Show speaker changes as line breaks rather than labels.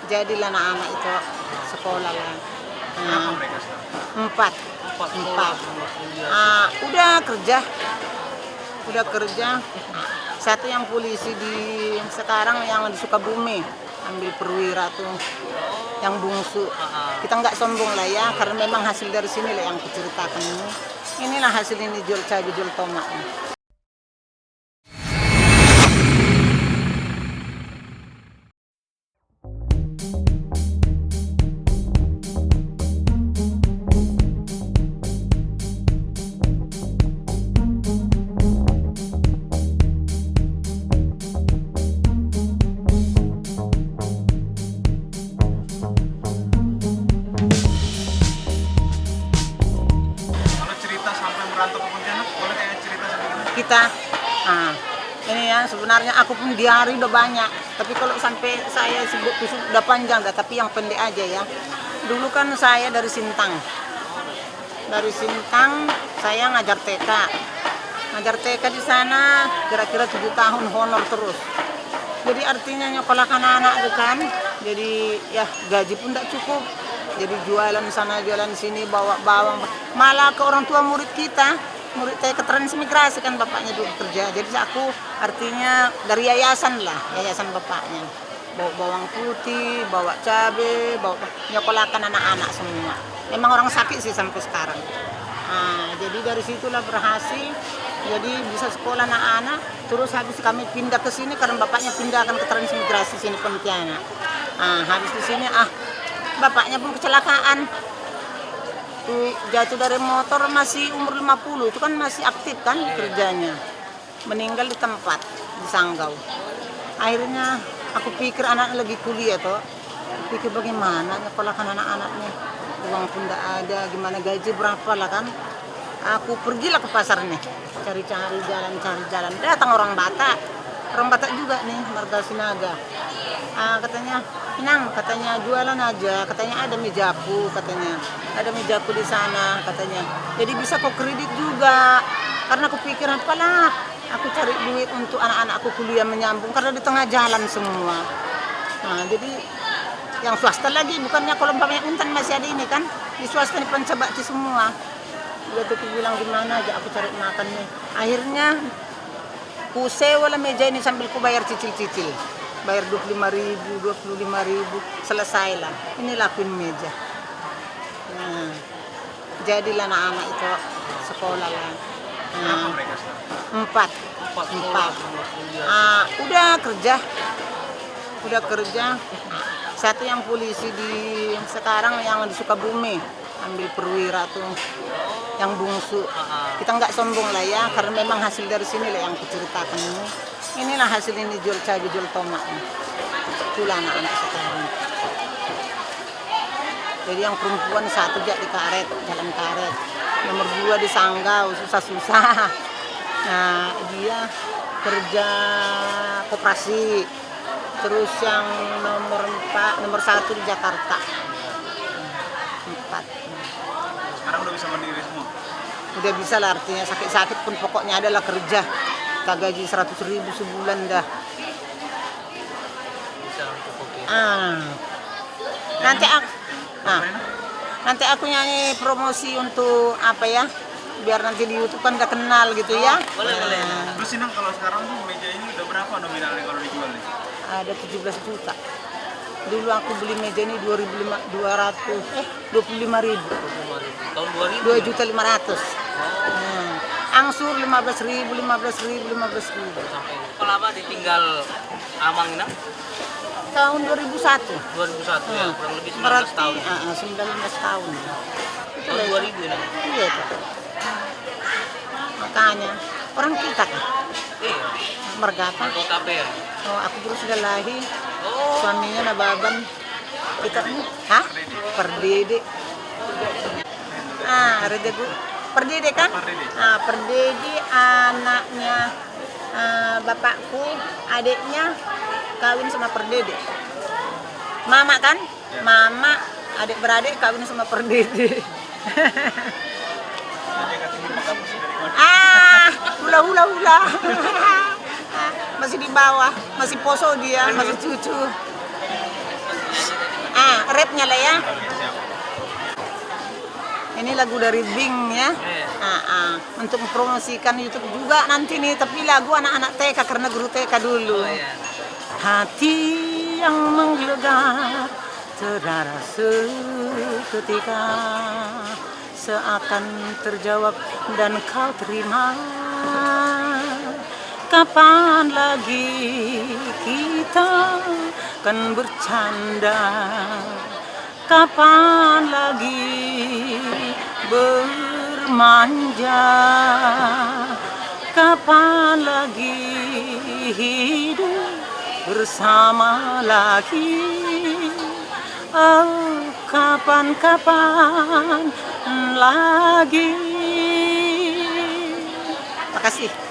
Jadilah anak-anak itu sekolah lah.
Berapa mereka sekarang?
Empat.
Empat.
Udah kerja. Satu yang polisi sekarang yang di Sukabumi, ambil perwira tuh, yang bungsu. Kita nggak sombong lah ya, karena memang hasil dari sini lah yang kuceritakan ini. Inilah hasil ini jual cabai, jual tomat.
Kalau cerita sampai merantau ke Pontianak, boleh kayak cerita sedikit?
Kita ini ya, sebenarnya aku pun di hari udah banyak, tapi kalau sampai saya sebut itu udah panjang dah, tapi yang pendek aja ya. Dulu kan saya dari Sintang saya ngajar TK di sana kira-kira 7 tahun honor terus. Jadi artinya nyekolahkan anak itu kan, jadi ya gaji pun tidak cukup, jadi jualan sana jualan sini, bawa bawang, malah ke orang tua murid TK transmigrasi kan bapaknya dulu kerja. Jadi aku artinya dari yayasan bapaknya, bawa bawang putih, bawa cabai, bawa nyekolahkan anak-anak semua. Memang orang sakit sih sampai sekarang. Jadi dari situlah berhasil, jadi bisa sekolah anak-anak. Terus habis kami pindah ke sini karena bapaknya pindahkan ke transmigrasi sini Pontianak. Habis di sini bapaknya pun kecelakaan. Jatuh dari motor masih umur 50, itu kan masih aktif kan kerjanya. Meninggal di tempat di Sanggau. Akhirnya aku pikir anaknya lagi kuliah toh. Pikir bagaimana nyekolahkan anak-anaknya. Uang pun tidak ada, gimana gaji berapa lah kan. Aku pergilah ke pasar nih, cari-cari jalan. Datang orang Batak juga nih, Marga Sinaga. Katanya, Inang, katanya jualan aja, katanya ada mejaku, ada mejaku di sana, katanya. Jadi bisa kok kredit juga, karena aku pikir apalah, aku cari duit untuk anak-anakku kuliah menyambung, karena di tengah jalan semua. Jadi yang swasta lagi, bukannya kalau umpamanya Untan masih ada ini kan, di swasta ini Pancabakti semua. Udah tuh bilang gimana aja aku cari makan nih. Akhirnya ku sewa lah meja ini sambil ku bayar cicil-cicil. Bayar 25.000, 25.000, selesai lah. Ini lakuin meja. Jadilah anak-anak itu sekolah lah.
Berapa mereka sekarang?
Empat. Udah kerja. Satu yang polisi sekarang yang di Sukabumi, ambil perwira tuh, yang bungsu. Kita nggak sombong lah ya, karena memang hasil dari sini lah yang kuceritakan ini. Inilah hasil ini jual cabai, jual tomat. Itulah anak-anak sekarang. Jadi yang perempuan satu di karet, jalan karet. Nomor 2 di Sanggau, susah-susah. Dia kerja koperasi. Terus yang nomor 1 di Jakarta. 4.
Sekarang udah bisa mandiri semua?
Udah bisa lah, artinya sakit-sakit pun pokoknya adalah kerja. Kita gaji 100.000 sebulan dah.
Bisa mencukupi.
Nanti aku nyanyi promosi untuk apa ya, biar nanti di YouTube kan udah kenal gitu ya.
Boleh. Terus Inang, kalau sekarang tuh meja ini udah berapa nominalnya kalau dijual nih?
Ada 17 juta. Dulu aku beli meja ini 25.000.
Tahun 2000?
2.500.000. Angsur 15.000.
Kalau apa ditinggal Amang Inang?
Tahun 2001.
2001 ya, kurang lebih 19 tahun.
19 tahun.
Tahun 2000 Inang?
Iya tuh. Makanya orang kita kan.
Iya.
Mergata.
Kota P ya?
Aku dulu sudah lahir. Suaminya Nababan. Kita ini, Perdede. Perdede kan? Perdede anaknya bapakku, adiknya kawin sama Perdede. Mama kan? Mama adik beradik kawin sama Perdede. Hula. Masih di bawah, masih poso dia, masih cucu. resepnya lah ya.
Siap.
Ini lagu dari Bing ya. Untuk mempromosikan YouTube juga nanti nih, tapi lagu anak-anak TK karena guru TK dulu. Hati yang menggelegar terara seketika, seakan terjawab dan kau terima. Kapan lagi kita kan bercanda? Kapan lagi bermanja? Kapan lagi hidup bersama lagi? Oh, kapan-kapan lagi. Makasih.